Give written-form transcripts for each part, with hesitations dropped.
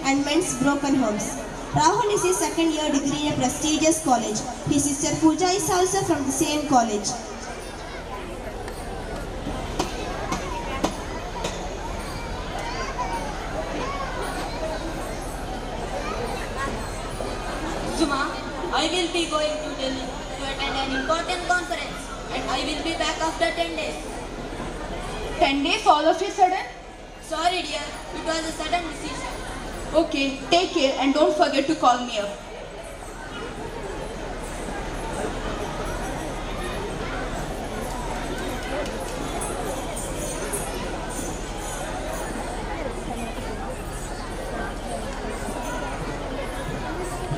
and mends broken homes. Rahul is his second year degree in a prestigious college. His sister Pooja is also from the same college. Zuma, I will be going to Delhi to attend an important conference and I will be back after 10 days. 10 days all of a sudden? Sorry dear, it was a sudden decision. Okay, take care and don't forget to call me up.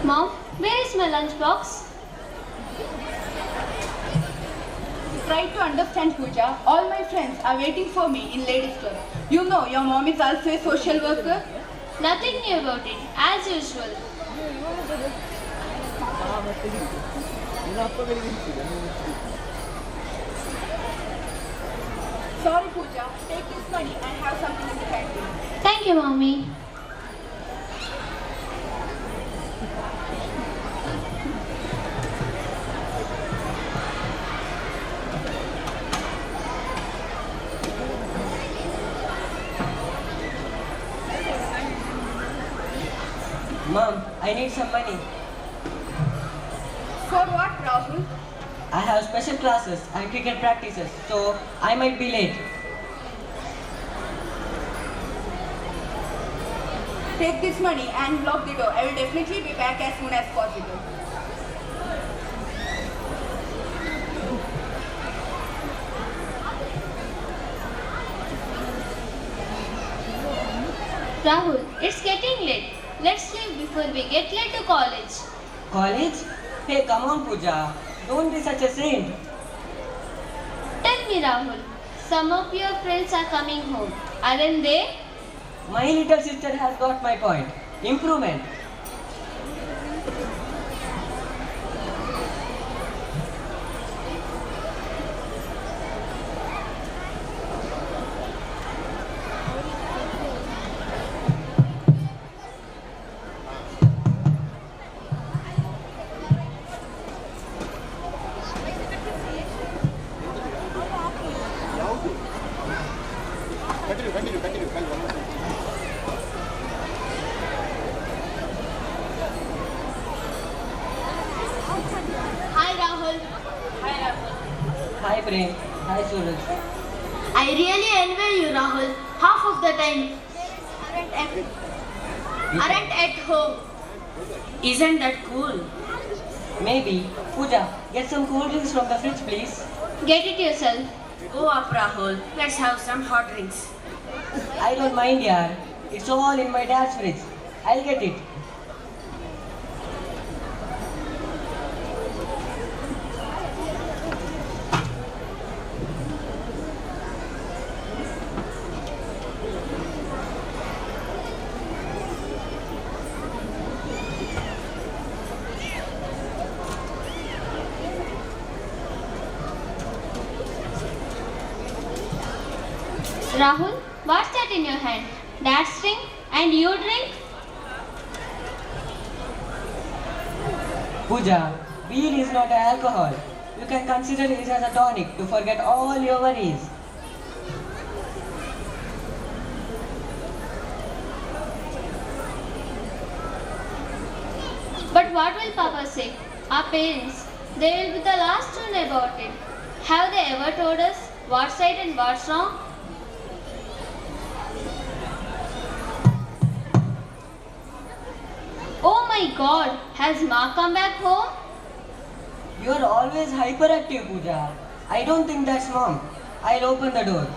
Mom, where is my lunchbox? Try to understand, Pooja. All my friends are waiting for me in ladies' club. You know your mom is also a social worker. Nothing new about it, as usual. Sorry, Pooja. Take this money and have something in the canteen. Thank you, Mommy. Mom, I need some money. For what, Rahul? I have special classes and cricket practices, so I might be late. Take this money and lock the door. I will definitely be back as soon as possible. Rahul, it's getting late. Let's leave before we get late to college. College? Hey, come on, Pooja. Don't be such a saint. Tell me, Rahul, some of your friends are coming home, aren't they? My little sister has got my point. Improvement. Hi, Rahul. Hi, Prem. Hi, Suraj. I really envy you, Rahul. Half of the time aren't at home. Isn't that cool? Maybe. Pooja, get some cool drinks from the fridge, please. Get it yourself. Go up Rahul, let's have some hot drinks. I don't mind, yaar. It's all in my dad's fridge. I'll get it. Rahul, what's that in your hand? Dad's drink and you drink? Pooja, beer is not alcohol. You can consider it as a tonic to forget all your worries. But what will Papa say? Our parents, they will be the last to know about it. Have they ever told us what's right and what's wrong? Oh my God, has Ma come back home? You're always hyperactive, Pooja. I don't think that's mom. I'll open the door.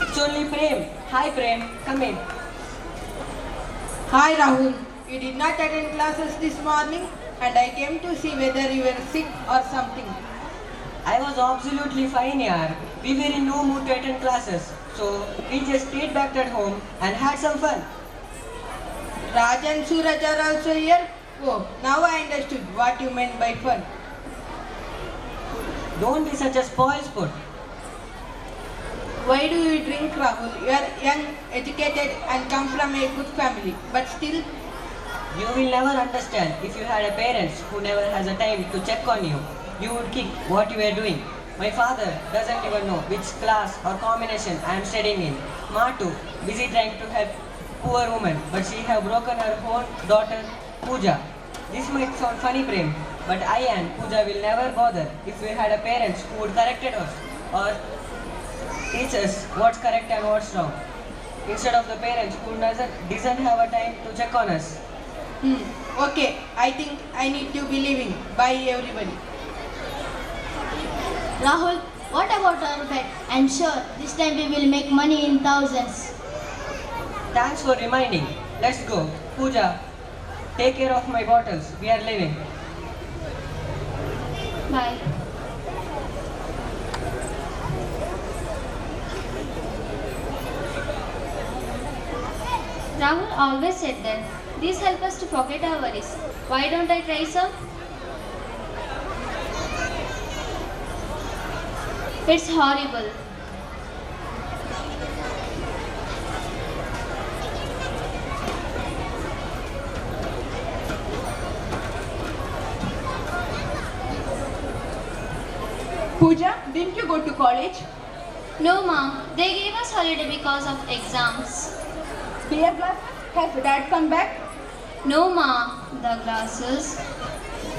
It's only Prem. Hi, Prem. Come in. Hi Rahul, you did not attend classes this morning and I came to see whether you were sick or something. I was absolutely fine, yaar. We were in no mood to attend classes. So we just stayed back at home and had some fun. Raj and Suraj are also here? Oh, now I understood what you meant by fun. Don't be such a spoilsport. Why do you drink, Rahul? You are young, educated, and come from a good family. But still, You will never understand if you had a parents who never has a time to check on you. You would kick what you are doing. My father doesn't even know which class or combination I am studying in. Ma too, busy trying to help poor woman, but she have broken her own daughter Pooja. This might sound funny, Prem, but I and Pooja will never bother if we had a parents who would corrected us or teach us what's correct and what's wrong. Instead of the parents who doesn't have a time to check on us. okay, I think I need to be leaving. Bye, everybody. Rahul, what about our bet? I'm sure this time we will make money in thousands. Thanks for reminding. Let's go. Pooja, take care of my bottles. We are leaving. Bye. Rahul always said that these help us to forget our worries. Why don't I try some? It's horrible. Pooja, didn't you go to college? No, Mom. They gave us holiday because of exams. Beer glasses? Has dad come back? No, Mom. The glasses.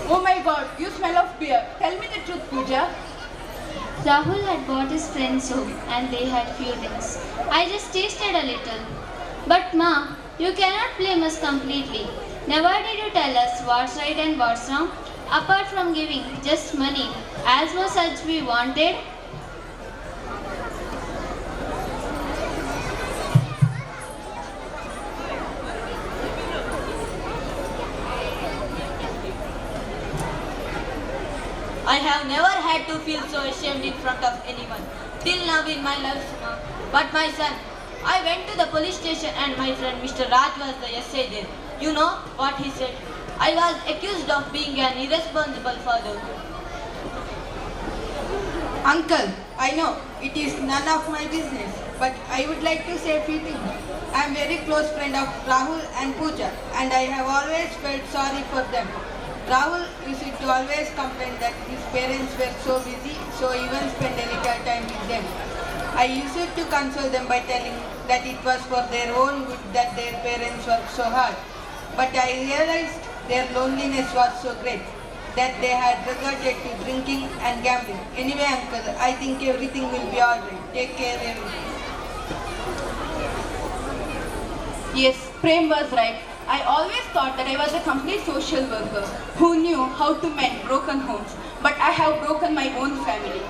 Oh my god, you smell of beer. Tell me the truth, Pooja. Rahul had bought his friends home and they had few drinks. I just tasted a little. But Ma, you cannot blame us completely. Never did you tell us what's right and what's wrong, apart from giving just money as much as we wanted. I have never had to feel so ashamed in front of anyone till now in my life. But my son, I went to the police station and my friend Mr. Raj was the SI there. You know what he said? I was accused of being an irresponsible father. Uncle, I know it is none of my business, but I would like to say a few things. I am very close friend of Rahul and Pooja, and I have always felt sorry for them. Rahul used to always complain that his parents were so busy, so he won't spend a little time with them. I used to console them by telling that it was for their own good that their parents worked so hard. But I realized their loneliness was so great that they had resorted to drinking and gambling. Anyway, uncle, I think everything will be alright. Take care, everyone. Yes, Prem was right. I always thought that I was a complete social worker who knew how to mend broken homes, but I have broken my own family.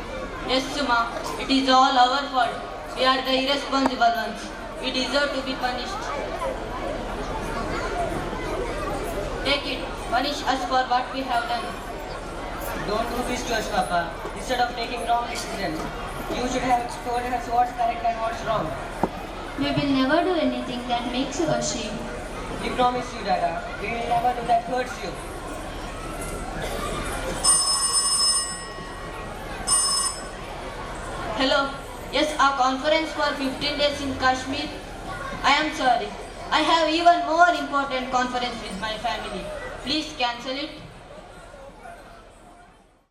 Yes, Suma, it is all our fault. We are the irresponsible ones. We deserve to be punished. Take it. Punish us for what we have done. Don't do this to us, Papa. Instead of taking wrong decisions, you should have told us what's correct and what's wrong. We will never do anything that makes you ashamed. We promise you, Dada. We will never do that hurts you. Hello. Yes, a conference for 15 days in Kashmir. I am sorry. I have even more important conference with my family. Please cancel it.